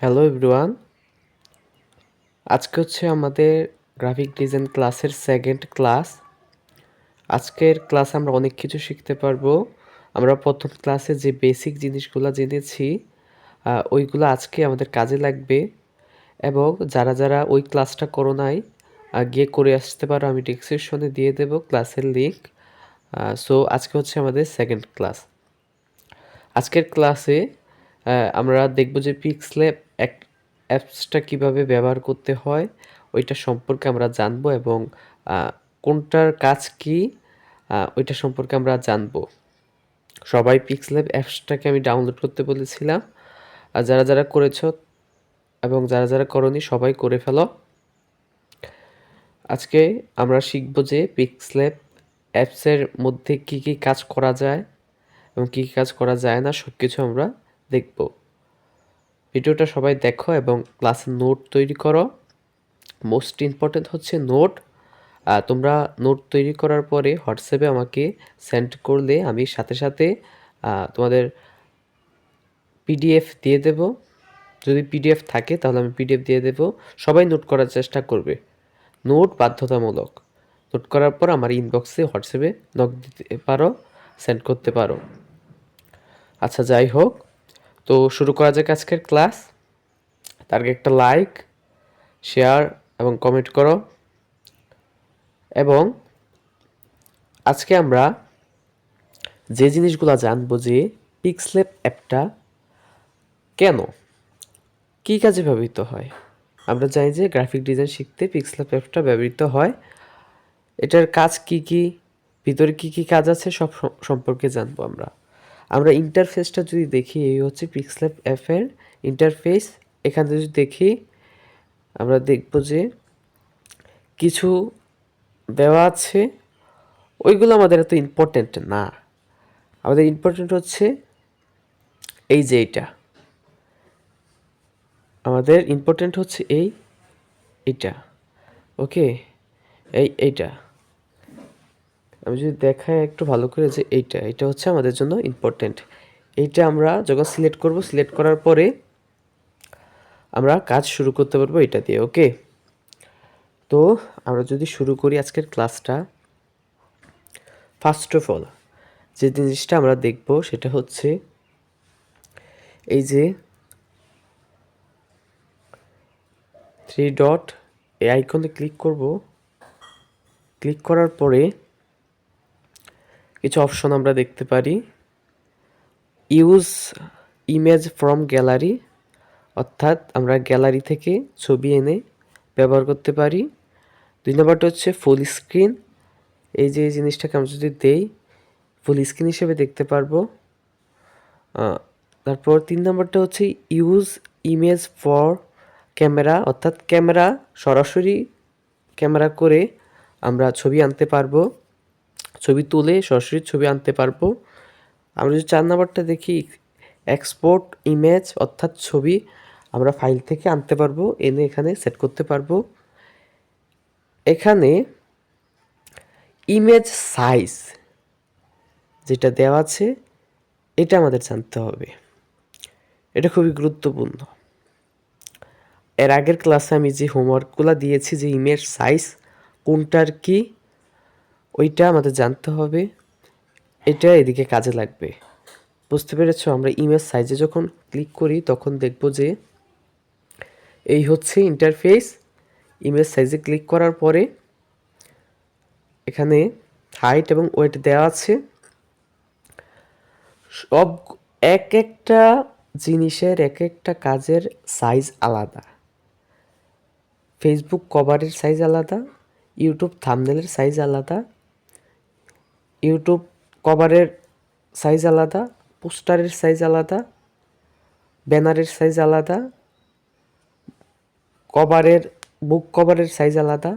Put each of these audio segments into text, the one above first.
Hello everyone, আজকে হচ্ছে আমাদের গ্রাফিক ডিজাইন ক্লাসের সেকেন্ড ক্লাস। আজকের ক্লাসে আমরা অনেক কিছু শিখতে পারবো। আমরা প্রথম ক্লাসে যে বেসিক জিনিসগুলো জেনেছি ওইগুলো আজকে আমাদের কাজে লাগবে। এবং যারা যারা ওই ক্লাসটা করো নাই গিয়ে করে আসতে পারো, আমি ডিসক্রিপশনে দিয়ে দেবো ক্লাসের লিঙ্ক। সো আজকে হচ্ছে আমাদের সেকেন্ড ক্লাস। আজকের ক্লাসে আমরা দেখব যে পিক্সল্যাব অ্যাপসটা কিভাবে ব্যবহার করতে হয় ওইটা সম্পর্কে আমরা জানবো, এবং কোনটার কাজ কি ওইটা সম্পর্কে আমরা জানবো। সবাই পিক্সল্যাব অ্যাপসটাকে আমি ডাউনলোড করতে বলেছিলাম, আর যারা যারা করেছো এবং যারা যারা করনি সবাই করে ফেলো। আজকে আমরা শিখব যে পিক্সল্যাব অ্যাপসের মধ্যে কি কি কাজ করা যায় এবং কী কী কাজ করা যায় না সব কিছু আমরা দেখব। ভিডিওটা সবাই দেখো এবং ক্লাসে নোট তৈরি করো। মোস্ট ইম্পর্টেন্ট হচ্ছে নোট। তোমরা নোট তৈরি করার পরে হোয়াটসঅ্যাপে আমাকে সেন্ড করলে আমি সাথে সাথে তোমাদের পিডিএফ দিয়ে দেব। যদি পিডিএফ থাকে তাহলে আমি পিডিএফ দিয়ে দেব। সবাই নোট করার চেষ্টা করবে, নোট বাধ্যতামূলক। নোট করার পর আমার ইনবক্সে হোয়াটসঅ্যাপে নক দিতে পারো, সেন্ড করতে পারো। আচ্ছা, যাই হোক, তো শুরু করা যাক আজকের ক্লাস। তার আগে একটা লাইক, শেয়ার এবং কমেন্ট করো। এবং আজকে আমরা যে জিনিসগুলো জানবো যে পিক্সল্যাব অ্যাপটা কেন, কী কাজে ব্যবহৃত হয়। আমরা জানি যে গ্রাফিক ডিজাইন শিখতে পিক্সল্যাব অ্যাপটা ব্যবহৃত হয়। এটার কাজ কি কি, ভিতরে কি কি কাজ আছে সব সম্পর্কে জানবো আমরা। আমরা ইন্টারফেসটা যদি দেখি, এই হচ্ছে পিক্সল্যাব অ্যাপের ইন্টারফেস। এখানে যদি দেখি আমরা দেখব যে কিছু দেওয়া আছে, ওইগুলো আমাদের এত ইম্পর্টেন্ট না। আমাদের ইম্পর্টেন্ট হচ্ছে এই যে এইটা, আমাদের ইম্পর্টেন্ট হচ্ছে এইটা। ওকে, এইটা আমি যদি দেখাই একটু ভালো করে, যে এইটা হচ্ছে আমাদের জন্য ইম্পর্টেন্ট। এইটা আমরা যখন সিলেক্ট করব, সিলেক্ট করার পরে আমরা কাজ শুরু করতে পারবো এটা দিয়ে। ওকে, তো আমরা যদি শুরু করি আজকের ক্লাসটা, ফার্স্ট অফ অল যে জিনিসটা আমরা দেখব সেটা হচ্ছে এই যে থ্রি ডট, এই আইকনে ক্লিক করব। ক্লিক করার পরে কিছু অপশন আমরা দেখতে পারি। ইউজ ইমেজ ফ্রম গ্যালারি, অর্থাৎ আমরা গ্যালারি থেকে ছবি এনে ব্যবহার করতে পারি। 2 নম্বরটা হচ্ছে ফুল স্ক্রিন। এই যে এই জিনিসটাকে আমরা যদি দেই, ফুল স্ক্রিন হিসেবে দেখতে পারবো। তারপর 3 নম্বরটা হচ্ছে ইউজ ইমেজ ফর ক্যামেরা, অর্থাৎ ক্যামেরা সরাসরি ক্যামেরা করে আমরা ছবি আনতে পারবো, ছবি তুলে সরাসরি ছবি আনতে পারবো। আমরা যদি 4 নম্বরটা দেখি, এক্সপোর্ট ইমেজ, অর্থাৎ ছবি আমরা ফাইল থেকে আনতে পারবো, এনে এখানে সেট করতে পারবো। এখানে ইমেজ সাইজ যেটা দেওয়া আছে এটা আমাদের জানতে হবে, এটা খুবই গুরুত্বপূর্ণ। এর আগের ক্লাসে আমি যে হোমওয়ার্কগুলো দিয়েছি, যে ইমেজ সাইজ কোনটার কি, ওইটা আমাদের জানতে হবে। এটা এদিকে কাজে লাগবে, বুঝতে পেরেছো? আমরা ইমেজ সাইজে যখন ক্লিক করি তখন দেখব যে এই হচ্ছে ইন্টারফেস। ইমেজ সাইজে ক্লিক করার পরে এখানে হাইট এবং ওয়েট দেওয়া আছে। সব এক একটা জিনিসের এক একটা কাজের সাইজ আলাদা। ফেসবুক কভারের সাইজ আলাদা, ইউটিউব থাম্বনেলের সাইজ আলাদা, ইউটিউব কভারের সাইজ আলাদা, পোস্টারের সাইজ আলাদা, ব্যানারের সাইজ আলাদা, কভারের বুক কভারের সাইজ আলাদা।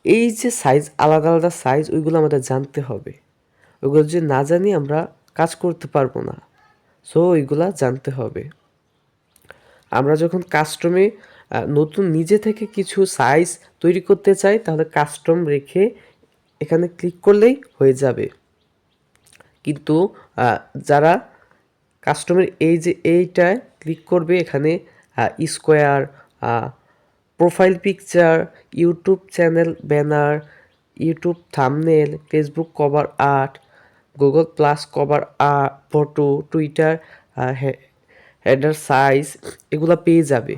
এই যে সাইজ আলাদা আলাদা সাইজ, ওইগুলো আমাদের জানতে হবে। ওইগুলো যদি না জানি আমরা কাজ করতে পারবো না। সো ওইগুলা জানতে হবে। আমরা যখন কাস্টমে নতুন নিজে থেকে কিছু সাইজ তৈরি করতে চাই, তাহলে কাস্টম রেখে এখানে ক্লিক করলেই হয়ে যাবে। কিন্তু যারা কাস্টমের এই যে এইটায় ক্লিক করবে, এখানে square, profile picture, YouTube channel banner, YouTube thumbnail, Facebook cover art, Google plus cover photo, Twitter header size, এগুলো পেয়ে যাবে।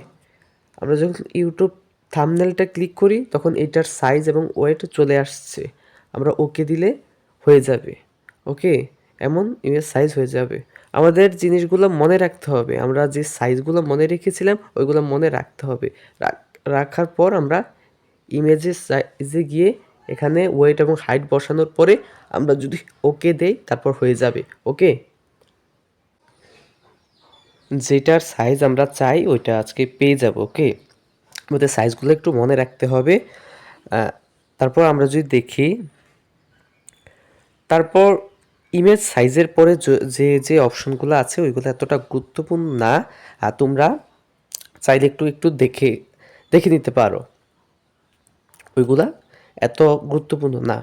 আমরা যখন ইউটিউব থাম্বনেলটা ক্লিক করি তখন এটার সাইজ এবং ওয়েট চলে আসছে, আমরা ওকে দিলে হয়ে যাবে। ওকে, এমন ইমেজ সাইজ হয়ে যাবে। আমাদের জিনিসগুলো মনে রাখতে হবে, আমরা যে সাইজগুলো মনে রেখেছিলাম ওইগুলো মনে রাখতে হবে। রাখার পর আমরা ইমেজের সাইজে গিয়ে এখানে ওয়েট এবং হাইট বসানোর পরে আমরা যদি ওকে দেই তারপর হয়ে যাবে। ওকে, যেটার সাইজ আমরা চাই ওইটা আজকে পেয়ে যাব। ওকে, আমাদের সাইজগুলো একটু মনে রাখতে হবে। তারপর আমরা যদি দেখি, তারপর ইমেজ সাইজের পরে যে যে অপশনগুলো আছে ওইগুলো এতটা গুরুত্বপূর্ণ না, তোমরা চাইলে একটু একটু দেখে দেখে নিতে পারো, ওইগুলা এত গুরুত্বপূর্ণ না।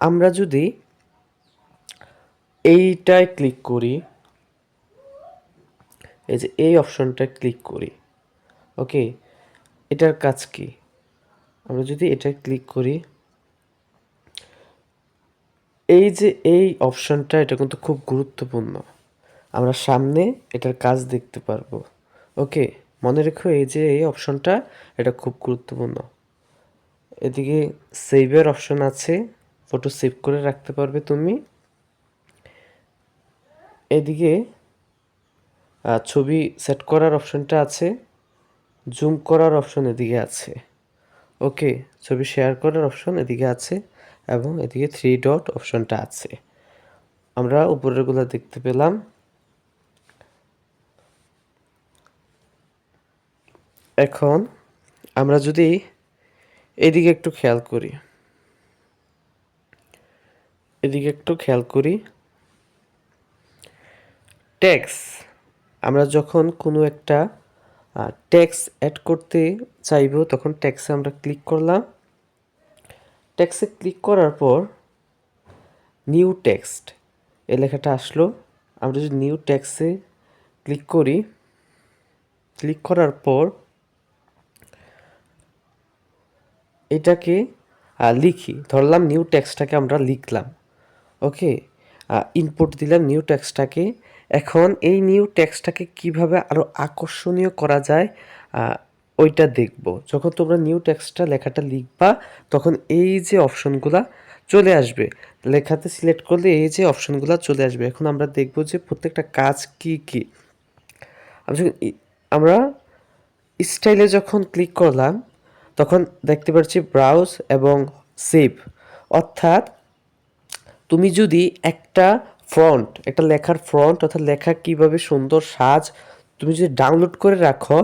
আমরা যদি এইটায় ক্লিক করি, এই যে এই অপশনটায় ক্লিক করি, ওকে, এটার কাজ কি? আমরা যদি এটা ক্লিক করি, এই যে এই অপশনটা, এটা কিন্তু খুব গুরুত্বপূর্ণ, আমরা সামনে এটার কাজ দেখতে পারবো। ওকে, মনে রেখো এই যে এই অপশনটা, এটা খুব গুরুত্বপূর্ণ। এদিকে সেভের অপশন আছে, ফটো সেভ করে রাখতে পারবে তুমি। এদিকে ছবি সেট করার অপশনটা আছে, জুম করার অপশন এদিকে আছে। ওকে, ছবি শেয়ার করার অপশন এদিকে আছে এবং এদিকে 3 ডট অপশনটা আছে। আমরা উপরেরগুলো দেখতে পেলাম। এখন আমরা যদি এদিকে একটু খেয়াল করি, ট্যাক্স, আমরা যখন কোনো একটা ট্যাক্স অ্যাড করতে চাইব তখন ট্যাক্সে আমরা ক্লিক করলাম। ট্যাক্সে ক্লিক করার পর নিউ টেক্সট এই লেখাটা আসলো। আমরা যদি নিউ ট্যাক্সে ক্লিক করি, ক্লিক করার পর এটাকে লিখি, ধরলাম নিউ টেক্সটটাকে আমরা লিখলাম। ওকে, ইনপুট দিলাম নিউ টেক্সটটাকে। এখন এই নিউ টেক্সটটাকে কিভাবে আরও আকর্ষণীয় করা যায় ওইটা দেখব। যখন তোমরা নিউ টেক্সটটা লেখাটা লিখবা তখন এই যে অপশনগুলা চলে আসবে, লেখাতে সিলেক্ট করলে এই যে অপশনগুলো চলে আসবে। এখন আমরা দেখব যে প্রত্যেকটা কাজ কি কি। আমরা স্টাইলে যখন ক্লিক করলাম তখন দেখতে পাচ্ছি ব্রাউজ এবং সেভ, অর্থাৎ তুমি যদি একটা লেখার ফ্রন্ট অর্থাৎ লেখা কিভাবে সুন্দর সাজ তুমি যদি ডাউনলোড করে রাখো,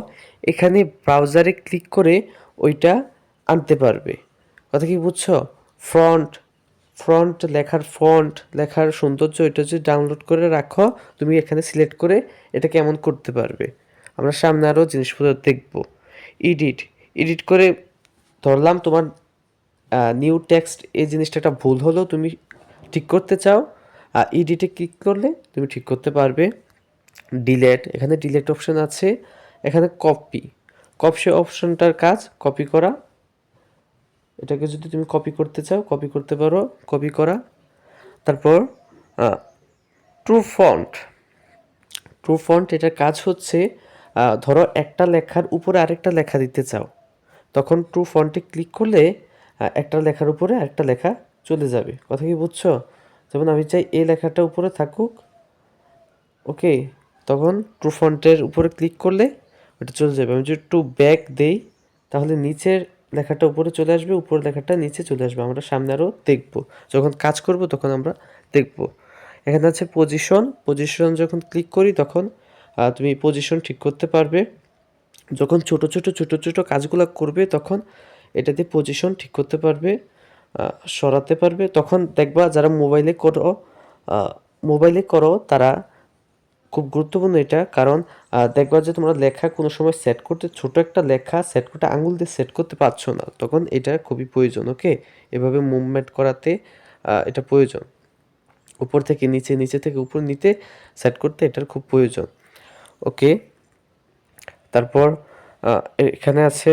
এখানে ব্রাউজারে ক্লিক করে ওইটা আনতে পারবে। কথা কি বুঝছো? ফ্রন্ট লেখার সৌন্দর্য এটা যদি ডাউনলোড করে রাখো তুমি এখানে সিলেক্ট করে এটা কেমন করতে পারবে। আমরা সামনে আরও জিনিসপত্র দেখব। এডিট করে ধরলাম তোমার নিউ টেক্সট এই জিনিসটা একটা ভুল হলো, তুমি ঠিক করতে চাও, এডিটে ক্লিক করলে তুমি ঠিক করতে পারবে। এখানে ডিলেট অপশন আছে, এখানে কপি অপশনটার কাজ কপি করা। এটাকে যদি তুমি কপি করতে চাও কপি করতে পারো, কপি করা। তারপর ট্রু ফন্ট এটার কাজ হচ্ছে ধরো একটা লেখার উপরে আরেকটা লেখা দিতে চাও, তখন ট্রু ফন্টে ক্লিক করলে একটা লেখার উপরে আরেকটা লেখা চলে যাবে। কথা কি বুঝছো? যেমন আমি চাই এই লেখাটা উপরে থাকুক, ওকে, তখন ট্রু ফন্টের উপরে ক্লিক করলে ওটা চলে যাবে। আমি যদি একটু ব্যাক দেই তাহলে নিচের লেখাটা উপরে চলে আসবে, উপরের লেখাটা নিচে চলে আসবে। আমরা সামনে আরও দেখব, যখন কাজ করব তখন আমরা দেখব। এখানে আছে পজিশন যখন ক্লিক করি তখন তুমি পজিশন ঠিক করতে পারবে। যখন ছোট ছোট কাজগুলো করবে তখন এটা দিয়ে পজিশন ঠিক করতে পারবে, সরাতে পারবে। তখন দেখবা যারা মোবাইলে করো তারা খুব গুরুত্বপূর্ণ এটা, কারণ দেখবা যে তোমরা লেখা কোনো সময় সেট করতে, ছোট একটা লেখা সেট করতে আঙুল দিয়ে সেট করতে পারছো না, তখন এটা খুবই প্রয়োজন। ওকে, এভাবে মুভমেন্ট করাতে এটা প্রয়োজন। উপর থেকে নিচে থেকে উপর নিতে সেট করতে এটার খুব প্রয়োজন। ওকে, তারপর এখানে আছে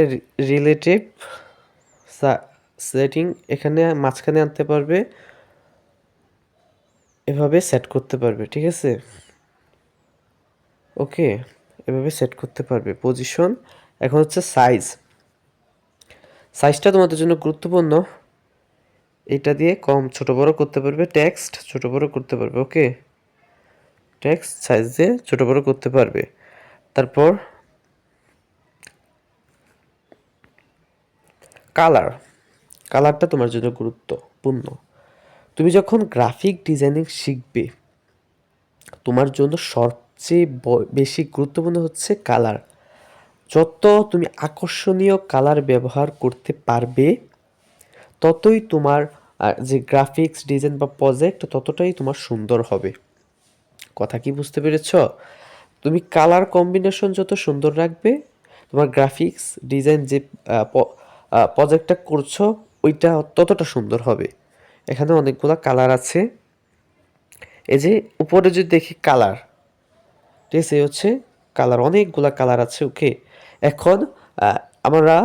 রিলেটিভ সেটিং, এখানে মাঝখানে আনতে পারবে, এভাবে সেট করতে পারবে, ঠিক আছে? ওকে, এভাবে সেট করতে পারবে পজিশন। এখন হচ্ছে সাইজটা তোমাদের জন্য গুরুত্বপূর্ণ। এটা দিয়ে কম ছোট বড় করতে পারবে, টেক্সট ছোট বড় করতে পারবে। ওকে, টেক্সট সাইজ দিয়ে ছোট বড় করতে পারবে। তারপর কালারটা তোমার জন্য গুরুত্বপূর্ণ। তুমি যখন গ্রাফিক ডিজাইনিং শিখবে, তোমার জন্য সবচেয়ে বেশি গুরুত্বপূর্ণ হচ্ছে কালার। যত তুমি আকর্ষণীয় কালার ব্যবহার করতে পারবে, ততই তোমার যে গ্রাফিক্স ডিজাইন বা প্রজেক্ট ততটাই তোমার সুন্দর হবে। কথা কি বুঝতে পেরেছ? তুমি কালার কম্বিনেশন যত সুন্দর রাখবে, তোমার গ্রাফিক্স ডিজাইন যে প্রজেক্টটা করছো ওইটা ততটা সুন্দর হবে। এখানে অনেকগুলো কালার আছে। এই যে উপরে যদি দেখি কালার, ঠিক আছে, হচ্ছে কালার, অনেকগুলা কালার আছে। ওকে, এখন আমরা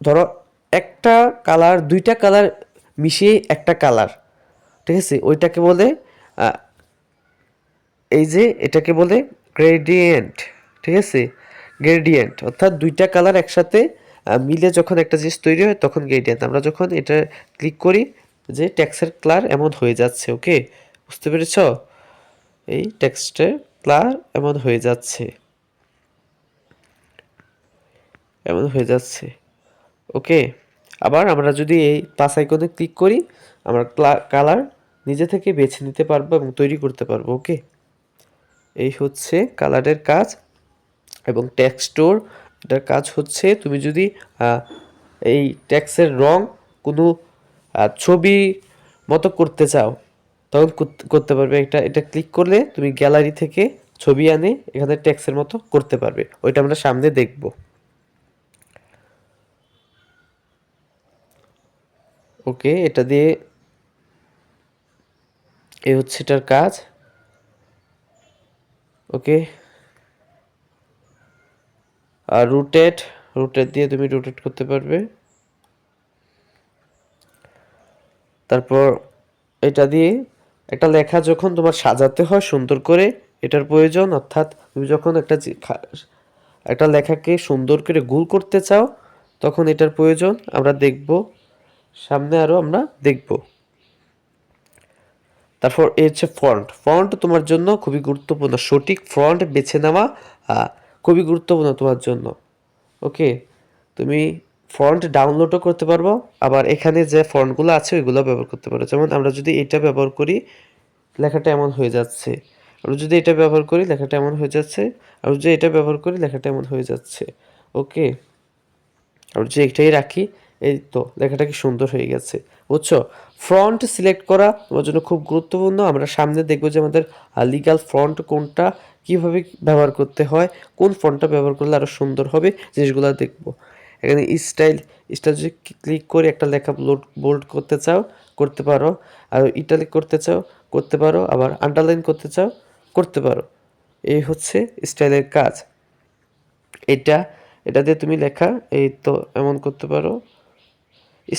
ধরো একটা কালার, দুইটা কালার মিশিয়ে একটা কালার, ঠিক আছে, ওইটাকে বলে এই যে এটাকে বলে গ্রেডিয়েন্ট, ঠিক আছে? গ্রেডিয়েন্ট অর্থাৎ দুইটা কালার একসাথে মিলে যখন একটা জিনিস তৈরি হয় তখন গ্রেডিয়েন্ট। আমরা যখন এটা ক্লিক করি যে টেক্সটের কালার এমন হয়ে যাচ্ছে। ওকে, বুঝতে পেরেছ? এই টেক্সটের কালার এমন হয়ে যাচ্ছে, এমন হয়ে যাচ্ছে। ওকে, আবার আমরা যদি এই প্লাস আইকনে ক্লিক করি, আমরা কালার নিজে থেকে বেছে নিতে পারবো এবং তৈরি করতে পারবো। ওকে, এই হচ্ছে কালারের কাজ। এবং টেক্সটোর এটার কাজ হচ্ছে, তুমি যদি এই টেক্সের রং কোনো ছবি মতো করতে চাও তখন করতে পারবে। এটা ক্লিক করলে তুমি গ্যালারি থেকে ছবি আনে এখানে টেক্সের মতো করতে পারবে। ওইটা আমরা সামনে দেখব। ওকে, এটা দিয়ে এই হচ্ছে এটার কাজ। ওকে, আর রুটেট দিয়ে তুমি রুটেট করতে পারবে। তারপর এটা দিয়ে একটা লেখা যখন তোমার সাজাতে হয় সুন্দর করে, এটার প্রয়োজন। অর্থাৎ তুমি যখন একটা লেখাকে সুন্দর করে গোল করতে চাও তখন এটার প্রয়োজন। আমরা দেখব সামনে, আরও আমরা দেখব। তারপর এই হচ্ছে ফন্ট তোমার জন্য খুবই গুরুত্বপূর্ণ। সঠিক ফন্ট বেছে নেওয়া খুবই গুরুত্বপূর্ণ তোমার জন্য। ওকে, তুমি ফন্ট ডাউনলোডও করতে পারবো, আবার এখানে যে ফন্টগুলো আছে ওইগুলো ব্যবহার করতে পারো। যেমন আমরা যদি এটা ব্যবহার করি, লেখাটা এমন হয়ে যাচ্ছে। আমরা যদি এটা ব্যবহার করি, লেখাটা এমন হয়ে যাচ্ছে। আমরা যদি এটা ব্যবহার করি, লেখাটা এমন হয়ে যাচ্ছে। ওকে, আমরা যদি এটাই রাখি, এই তো লেখাটা কি সুন্দর হয়ে গেছে। বুঝছো? ফন্ট সিলেক্ট করা তোমার জন্য খুব গুরুত্বপূর্ণ। আমরা সামনে দেখবো যে আমাদের লিগ্যাল ফন্ট কোনটা, কিভাবে ব্যবহার করতে হয়, কোন ফন্টটা ব্যবহার করলে আরো সুন্দর হবে, জিনিসগুলো দেখবো। এখানে স্টাইল যদি ক্লিক করে একটা লেখা বোল্ড করতে চাও করতে পারো, আর ইটালিক করতে চাও করতে পারো, আবার আন্ডারলাইন করতে চাও করতে পারো। এই হচ্ছে স্টাইলের কাজ। এটা দিয়ে তুমি লেখা এই তো এমন করতে পারো,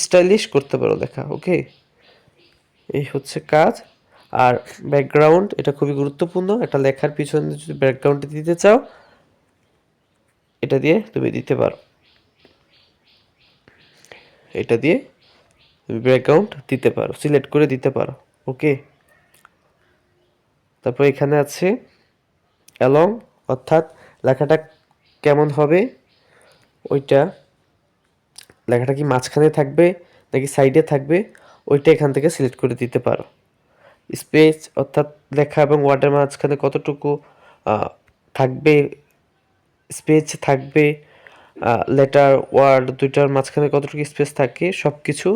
স্টাইলিশ করতে পারো লেখা। ওকে, এই হচ্ছে কাজ। আর ব্যাকগ্রাউন্ড, এটা খুবই গুরুত্বপূর্ণ। একটা লেখার পিছনে যদি ব্যাকগ্রাউন্ড দিতে চাও, এটা দিয়ে তুমি দিতে পারো। এটা দিয়ে তুমি ব্যাকগ্রাউন্ড দিতে পারো, সিলেক্ট করে দিতে পারো। ওকে, তারপর এখানে আছে অ্যালং, অর্থাৎ লেখাটা কেমন হবে ওইটা, লেখাটা কি মাঝখানে থাকবে নাকি সাইডে থাকবে ওইটা এখান থেকে সিলেক্ট করে দিতে পারো। স্পেস, অর্থাৎ লেখা এবং ওয়ার্ডের মাঝখানে কতটুকু থাকবে, স্পেস থাকবে, লেটার ওয়ার্ড দুইটার মাঝখানে কতটুকু স্পেস থাকে, সব কিছু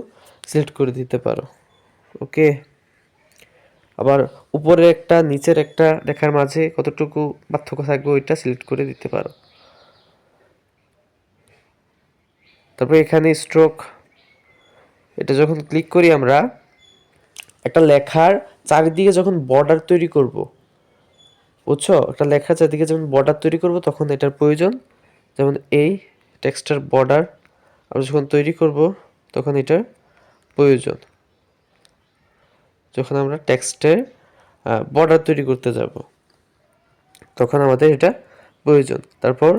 সিলেক্ট করে দিতে পারো। ওকে, আবার উপরে একটা নিচের একটা লেখার মাঝে কতটুকু পার্থক্য থাকবে ওইটা সিলেক্ট করে দিতে পারো। তারপর এখানে স্ট্রোক, এটা যখন ক্লিক করি আমরা একটা লেখার চারিদিকে যখন বর্ডার তৈরি করব, বুঝছো? একটা লেখার চারিদিকে যখন বর্ডার তৈরি করব তখন এটার প্রয়োজন। যেমন এই টেক্সটের বর্ডার আমরা যখন তৈরি করব তখন এটার প্রয়োজন, যখন আমরা টেক্সটের বর্ডার তৈরি করতে যাব তখন আমাদের এটা প্রয়োজন। তারপর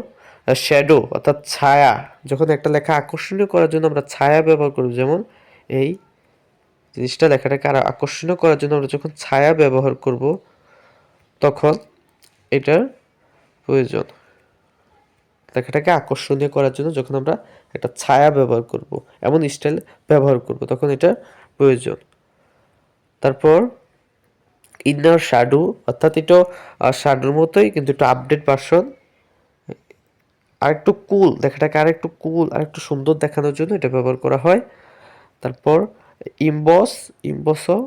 শ্যাডো অর্থাৎ ছায়া, যখন একটা লেখা আকর্ষণীয় করার জন্য আমরা ছায়া ব্যবহার করব, যেমন এই জিনিসটা লেখাটাকে আরো আকর্ষণীয় করার জন্য আমরা যখন ছায়া ব্যবহার করব তখন এটার প্রয়োজন। লেখাটাকে আকর্ষণীয় করার জন্য যখন আমরা একটা ছায়া ব্যবহার করব, এমন স্টাইল ব্যবহার করব, তখন এটার প্রয়োজন। তারপর ইনার শ্যাডো অর্থাৎ এটা শ্যাডোর মতোই কিন্তু একটু আপডেট ভার্সন, আর একটু কুল, লেখাটাকে আর একটু কুল আর একটু সুন্দর দেখানোর জন্য এটা ব্যবহার করা হয়। তারপর ইমবসও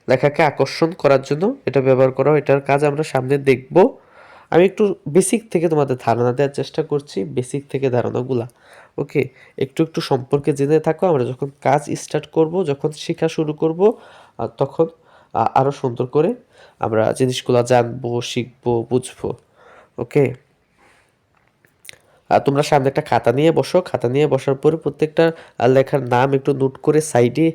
লেখাকে আকর্ষণ করার জন্য এটা ব্যবহার করা হয়। এটার কাজ আমরা সামনে দেখব। আমি একটু বেসিক থেকে তোমাদের ধারণা দেওয়ার চেষ্টা করছি, বেসিক থেকে ধারণাগুলা। ওকে, একটু একটু সম্পর্কে জেনে থাকো, আমরা যখন কাজ স্টার্ট করব, যখন শেখা শুরু করব তখন আরও সুন্দর করে আমরা জিনিসগুলো জানবো, শিখবো, বুঝবো। ওকে, তোমরা সামনে একটা খাতা নিয়ে বসো, খাতা নিয়ে বসার পরে প্রত্যেকটা লেখার নাম একটু নোট করে সাইডে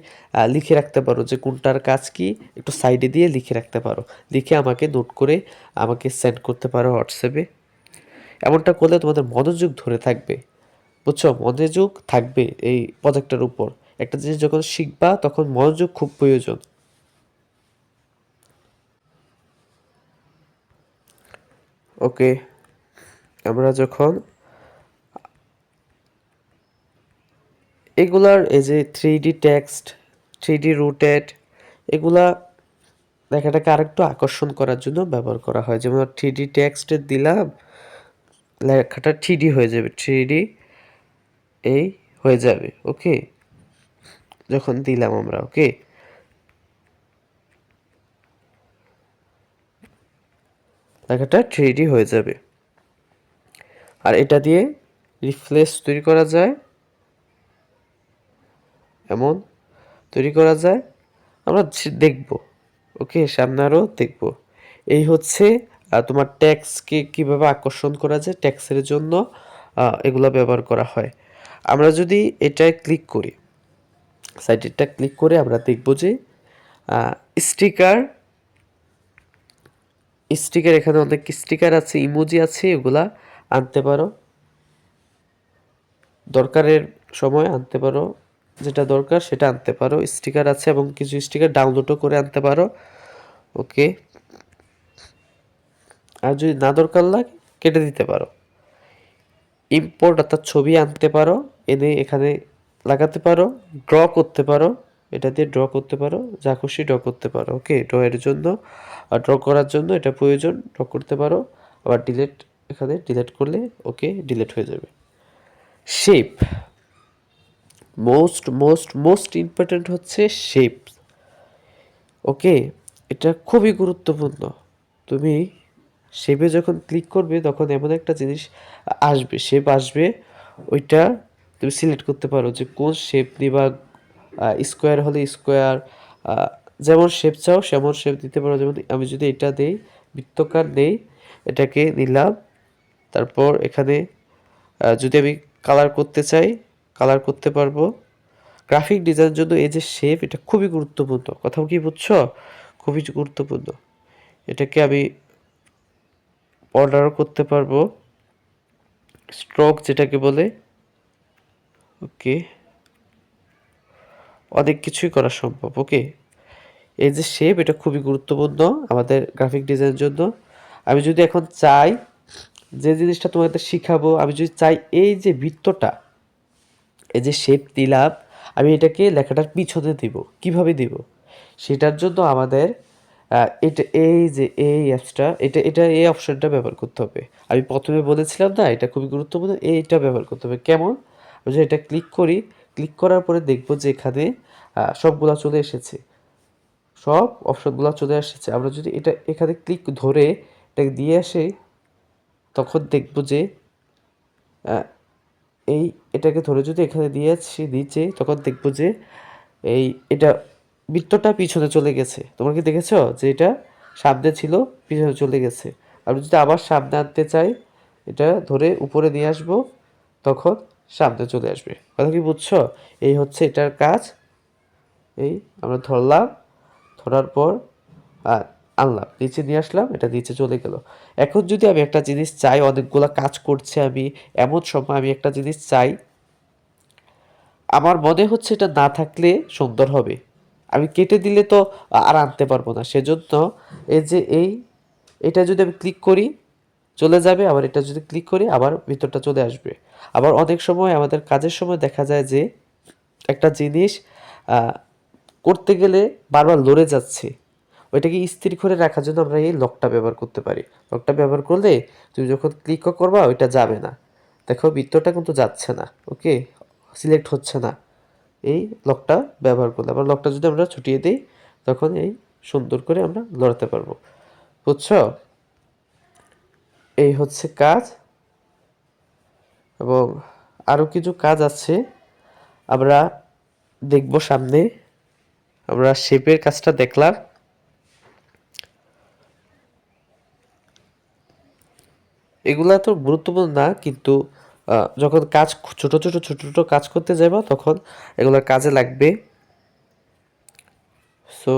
লিখে রাখতে পারো, যে কোনটার কাজ কি একটু সাইডে দিয়ে লিখে রাখতে পারো, লিখে আমাকে নোট করে আমাকে সেন্ড করতে পারো হোয়াটসঅ্যাপে। এমনটা করলে তোমাদের মনোযোগ ধরে থাকবে, বুঝছো, মনোযোগ থাকবে এই প্রজেক্টের উপর। একটা জিনিস যখন শিখবা তখন মনোযোগ খুব প্রয়োজন। ওকে, আমরা যখন এগুলার এই যে 3D টেক্সট, 3D রুটেড, এগুলা লেখাটাকে আরেকটু আকর্ষণ করার জন্য ব্যবহার করা হয়। যেমন 3D টেক্সট দিলাম, লেখাটা 3D হয়ে যাবে, 3D এই হয়ে যাবে। ওকে, যখন দিলাম আমরা, ওকে, লেখাটা 3D হয়ে যাবে। আর এটা দিয়ে রিফ্লেক্স তৈরি করা যায়, এমন তৈরি করা যায়, আমরা দেখব। ওকে, সামনে আরও দেখব। এই হচ্ছে তোমার ট্যাক্সকে কিভাবে আকর্ষণ করা যায়, ট্যাক্সের জন্য এগুলো ব্যবহার করা হয়। আমরা যদি এটায় ক্লিক করি, সাইটেরটা ক্লিক করে আমরা দেখব যে স্টিকার, এখানে অনেক স্টিকার আছে, ইমোজি আছে, এগুলা আনতে পারো, দরকারের সময় আনতে পারো, যেটা দরকার সেটা আনতে পারো। স্টিকার আছে এবং কিছু স্টিকার ডাউনলোডও করে আনতে পারো। ওকে, আর যদি না দরকার লাগে কেটে দিতে পারো। ইম্পোর্ট অর্থাৎ ছবি আনতে পারো, এনে এখানে লাগাতে পারো, ড্র করতে পারো, এটা দিয়ে ড্র করতে পারো, যা খুশি ড্র করতে পারো। ওকে, ড্রয়ের জন্য ড্র করার জন্য এটা প্রয়োজন, ড্র করতে পারো। আবার ডিলিট, এখানে ডিলিট করলে ওকে ডিলিট হয়ে যাবে। Shape, most most most important হচ্ছে শেপ। ওকে, এটা খুবই গুরুত্বপূর্ণ। তুমি শেপে যখন ক্লিক করবে তখন এমন একটা জিনিস আসবে, শেপ আসবে, ওইটা তুমি সিলেক্ট করতে পারো যে কোন শেপ দিবা। স্কোয়ার হলে স্কোয়ার, যেমন শেপ চাও সেমন শেপ দিতে পারো। যেমন আমি যদি এটা দেই, বৃত্তকার দেই, এটাকে নিলাম। তারপর এখানে যদি আমি কালার করতে চাই, কালার করতে পারবো। গ্রাফিক ডিজাইনের জন্য এই যে শেপ, এটা খুবই গুরুত্বপূর্ণ, কথাও কি বুঝছো, খুবই গুরুত্বপূর্ণ। এটাকে আমি অর্ডারও করতে পারবো, স্ট্রোক যেটাকে বলে। ওকে, অনেক কিছুই করা সম্ভব। ওকে, এই যে শেপ, এটা খুবই গুরুত্বপূর্ণ আমাদের গ্রাফিক ডিজাইনের জন্য। আমি যদি এখন চাই, যে জিনিসটা তোমাদের শিখাবো, আমি যদি চাই এই যে বৃত্তটা, এই যে শেপ দিলাম, আমি এটাকে লেখাটার পিছনে দিব, কিভাবে দিব, সেটার জন্য আমাদের এটা এই যে এই অ্যাপসটা, এটা এই অপশনটা ব্যবহার করতে হবে। আমি প্রথমে বলেছিলাম না, এটা খুবই গুরুত্বপূর্ণ, এইটা ব্যবহার করতে হবে। কেমন, আমি যদি এটা ক্লিক করি, ক্লিক করার পরে দেখবো যে এখানে সবগুলা চলে এসেছে, সব অপশনগুলো চলে এসেছে। আমরা যদি এটা এখানে ক্লিক ধরে এটাকে দিয়ে আসি, তখন দেখবো যে এই এটাকে ধরে যদি এখানে দিয়ে আসি নিচে, তখন দেখবো যে এই এটা বৃত্তটা পিছনে চলে গেছে। তোমরা কি দেখেছো যে এটা সামনে ছিল, পিছনে চলে গেছে। আমি যদি আবার সামনে আনতে চাই, এটা ধরে উপরে নিয়ে আসবো, তখন সামনে চলে আসবে। কথা কি বুঝছো? এই হচ্ছে এটার কাজ। এই আমরা ধরলাম, ধরার পর আর আনলাম, নিচে নিয়ে আসলাম, এটা নিচে চলে গেল। এখন যদি আমি একটা জিনিস চাই, অনেকগুলা কাজ করছে আমি, এমন সময় আমি একটা জিনিস চাই, আমার মনে হচ্ছে এটা না থাকলে সুন্দর হবে, আমি কেটে দিলে তো আর আনতে পারবো না, সেজন্য এই যে এটা যদি আমি ক্লিক করি চলে যাবে, আবার এটা যদি ক্লিক করি আবার ভিতরটা চলে আসবে। আবার অনেক সময় আমাদের কাজের সময় দেখা যায় যে একটা জিনিস আহ, করতে গেলে বারবার লড়ে যাচ্ছে, ওইটাকে স্থির করে রাখার জন্য আমরা এই লকটা ব্যবহার করতে পারি। লকটা ব্যবহার করলে তুমি যখন ক্লিক করবা ওইটা যাবে না, দেখো বৃত্তটা কিন্তু যাচ্ছে না, ওকে, সিলেক্ট হচ্ছে না এই লকটা ব্যবহার করলে। আবার লকটা যদি আমরা ছুটিয়ে দিই তখন এই সুন্দর করে আমরা লড়াতে পারবো। বুঝছো? এই হচ্ছে কাজ, এবং আরও কিছু কাজ আছে আমরা দেখব সামনে। আমরা শেপের কাজটা দেখলাম, এগুলা তো গুরুত্বপূর্ণ না, কিন্তু যখন কাজ ছোট ছোট ছোট ছোট কাজ করতে যাব তখন এগুলোর কাজে লাগবে। সো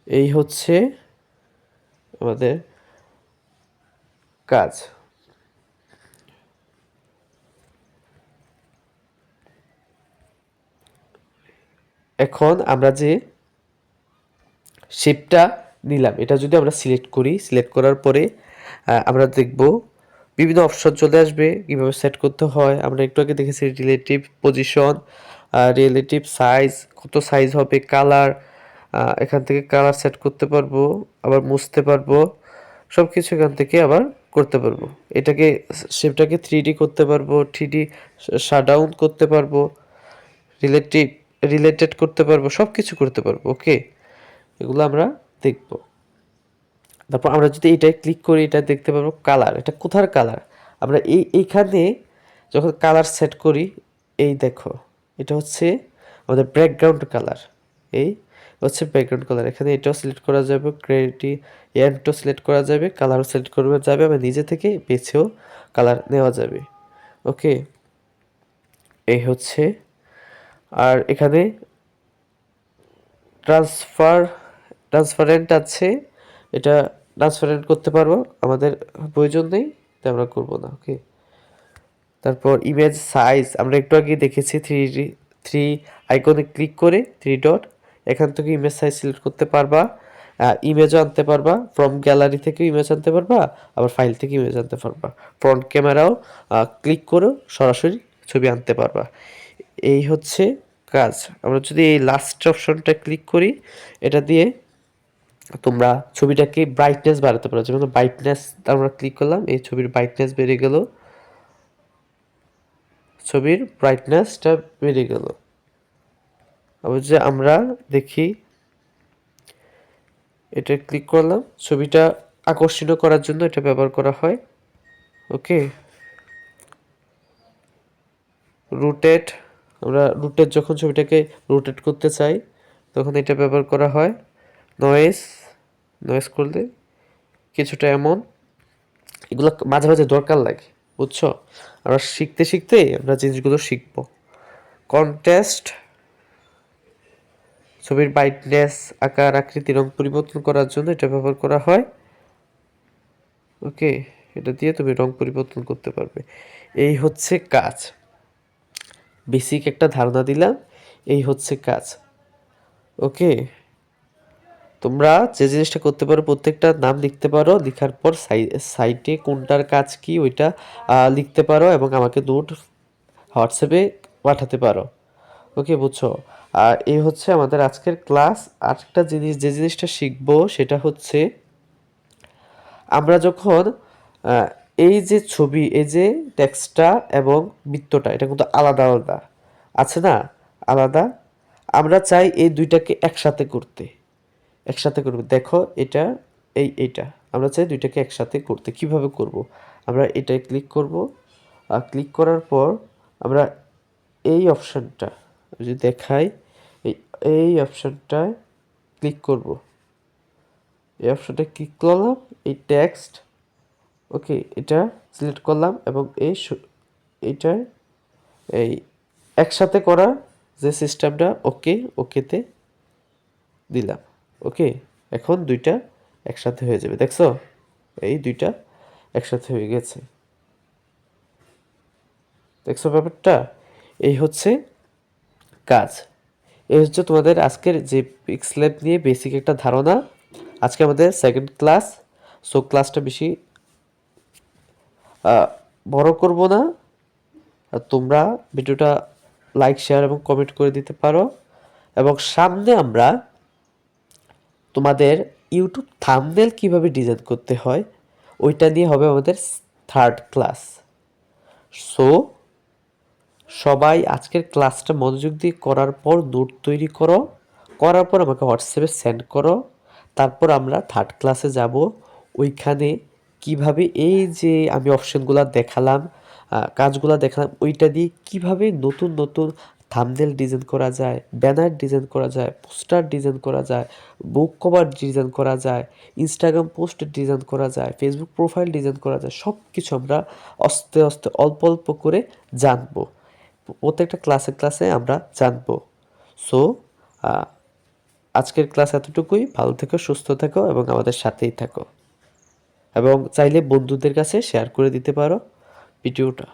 এই হচ্ছে আমাদের কাজ। এখন আমরা যে শেপটা নিলাম এটা যদি আমরা সিলেক্ট করি, সিলেক্ট করার পরে আমরা দেখব বিভিন্ন অপশন চলে আসবে কীভাবে সেট করতে হয়। আমরা একটু আগে দেখেছি রিলেটিভ পজিশন, রিলেটিভ সাইজ, কত সাইজ হবে, কালার, এখান থেকে কালার সেট করতে পারবো, আবার মুছতে পারবো, সব কিছু এখান থেকে আবার করতে পারবো। এটাকে শেপটাকে 3D করতে পারবো, 3D শাটডাউন করতে পারবো, রিলেটিভ রিলেটেড করতে পারবো, সব কিছু করতে পারবো। ওকে, এগুলো আমরা দেখব। তারপর আমরা যদি এটাই ক্লিক করি এটা দেখতে পারবো কালার, এটা কোথার কালার। আমরা এইখানে যখন কালার সেট করি, এই দেখো এটা হচ্ছে আমাদের ব্যাকগ্রাউন্ড কালার, এই হচ্ছে ব্যাকগ্রাউন্ড কালার। এখানে এটাও সিলেক্ট করা যাবে, এন্ডও সিলেক্ট করা যাবে, কালারও সিলেক্ট করা যাবে, আমরা নিজে থেকে বেছেও কালার নেওয়া যাবে। ওকে, এই হচ্ছে। আর এখানে ট্রান্সফার ট্রান্সপারেন্ট আছে, এটা ট্রান্সপারেন্ট করতে পারবো, আমাদের প্রয়োজন নেই তাই আমরা করবো না। ওকে, তারপর ইমেজ সাইজ আমরা একটু আগে দেখেছি, থ্রি আইকনে ক্লিক করে 3 ডট, এখান থেকে ইমেজ সাইজ সিলেক্ট করতে পারবা, ইমেজও আনতে পারবা, ফ্রম গ্যালারি থেকে ইমেজ আনতে পারবা, আবার ফাইল থেকে ইমেজ আনতে পারবা, ফ্রন্ট ক্যামেরাও ক্লিক করেও সরাসরি ছবি আনতে পারবা। এই হচ্ছে কাজ। আমরা যদি এই লাস্ট অপশনটা ক্লিক করি, এটা দিয়ে তোমরা ছবিটাকে ব্রাইটনেস বাড়াতে পারো। যেমন ব্রাইটনেস আমরা ক্লিক করলাম, এই ছবির ব্রাইটনেস বেড়ে গেল, ছবির ব্রাইটনেসটা বেড়ে গেল। আবার যে আমরা দেখি এটা ক্লিক করলাম, ছবিটা আকর্ষণীয় করার জন্য এটা ব্যবহার করা হয়। ওকে, রোটেট, আমরা রোটেট যখন ছবিটাকে রোটেট করতে চাই তখন এটা ব্যবহার করা হয়। নয়েজ, নয়েজ করলে কিছুটা এমন, এগুলো মাঝে মাঝে দরকার লাগে। বুঝছো? আমরা শিখতে শিখতে আমরা জিনিসগুলো শিখবো। কন্ট্রাস্ট, ছবির ব্রাইটনেস, আকার আকৃতি রং পরিবর্তন করার জন্য এটা ব্যবহার করা হয়। ওকে, এটা দিয়ে তুমি রং পরিবর্তন করতে পারবে। এই হচ্ছে কাজ, বেসিক একটা ধারণা দিলাম, এই হচ্ছে কাজ। ওকে, তোমরা যে জিনিসটা করতে পারো প্রত্যেকটা নাম লিখতে পারো, লেখার পর সাইটে কোনটার কাজ কি ওইটা লিখতে পারো এবং আমাকে নোট হোয়াটসঅ্যাপে পাঠাতে পারো। ওকে, বুঝছো? আর এই হচ্ছে আমাদের আজকের ক্লাস। আরেকটা জিনিস, যে জিনিসটা শিখবো সেটা হচ্ছে আমরা যখন আহ, এই যে ছবি, এই যে টেক্সটটা এবং বৃত্তটা এটা কিন্তু আলাদা আলাদা আছে না, আলাদা। আমরা চাই এই দুইটাকে একসাথে করতে, একসাথে করব। দেখো এটা, এইটা আমরা চাই দুইটাকে একসাথে করতে। কিভাবে করব? আমরা এটায় ক্লিক করব, আর ক্লিক করার পর আমরা এই অপশানটা যদি দেখাই, এই এই অপশানটায় ক্লিক করব, এই অপশানটা ক্লিক করলাম, এই টেক্সট, ওকে, এটা সিলেক্ট করলাম এবং এইটার এই একসাথে করার যে সিস্টেমটা ওকেতে দিলাম। ওকে, এখন দুইটা একসাথে হয়ে যাবে, দেখছো? এই দুইটা একসাথে হয়ে গেছে, দেখছো ব্যাপারটা? এই হচ্ছে কাজ। এই হচ্ছে তোমাদের আজকের যে পিক্সেল নিয়ে বেসিক একটা ধারণা। আজকে আমাদের সেকেন্ড ক্লাস, সো ক্লাসটা বেশি বড় করব না। আর তোমরা ভিডিওটা লাইক শেয়ার এবং কমেন্ট করে দিতে পারো। এবং সামনে আমরা তোমাদের ইউটিউব থাম্বনেল কিভাবে ডিজাইন করতে হয় ওইটা নিয়ে হবে আমাদের থার্ড ক্লাস। সো সবাই আজকের ক্লাসটা মনোযোগ দিয়ে করার পর নোট তৈরি করো, করার পর আমাকে হোয়াটসঅ্যাপে সেন্ড করো। তারপর আমরা থার্ড ক্লাসে যাব, ওইখানে কিভাবে এই যে আমি অপশনগুলো দেখালাম, কাজগুলো দেখালাম, ওইটা দিয়ে কিভাবে নতুন নতুন থাম্বনেল ডিজাইন করা যায়, ব্যানার ডিজাইন করা যায়, পোস্টার ডিজাইন করা যায়, বুক কভার ডিজাইন করা যায়, ইনস্টাগ্রাম পোস্ট ডিজাইন করা যায়, ফেসবুক প্রোফাইল ডিজাইন করা যায়, সব কিছু আমরা আস্তে আস্তে অল্প অল্প করে জানবো। প্রত্যেকটা ক্লাসে ক্লাসে আমরা জানবো। সো আজকের ক্লাস এতটুকুই। ভালো থেকো, সুস্থ থেকো এবং আমাদের সাথেই থাকো, এবং চাইলে বন্ধুদের কাছে শেয়ার করে দিতে পারো ভিডিওটা।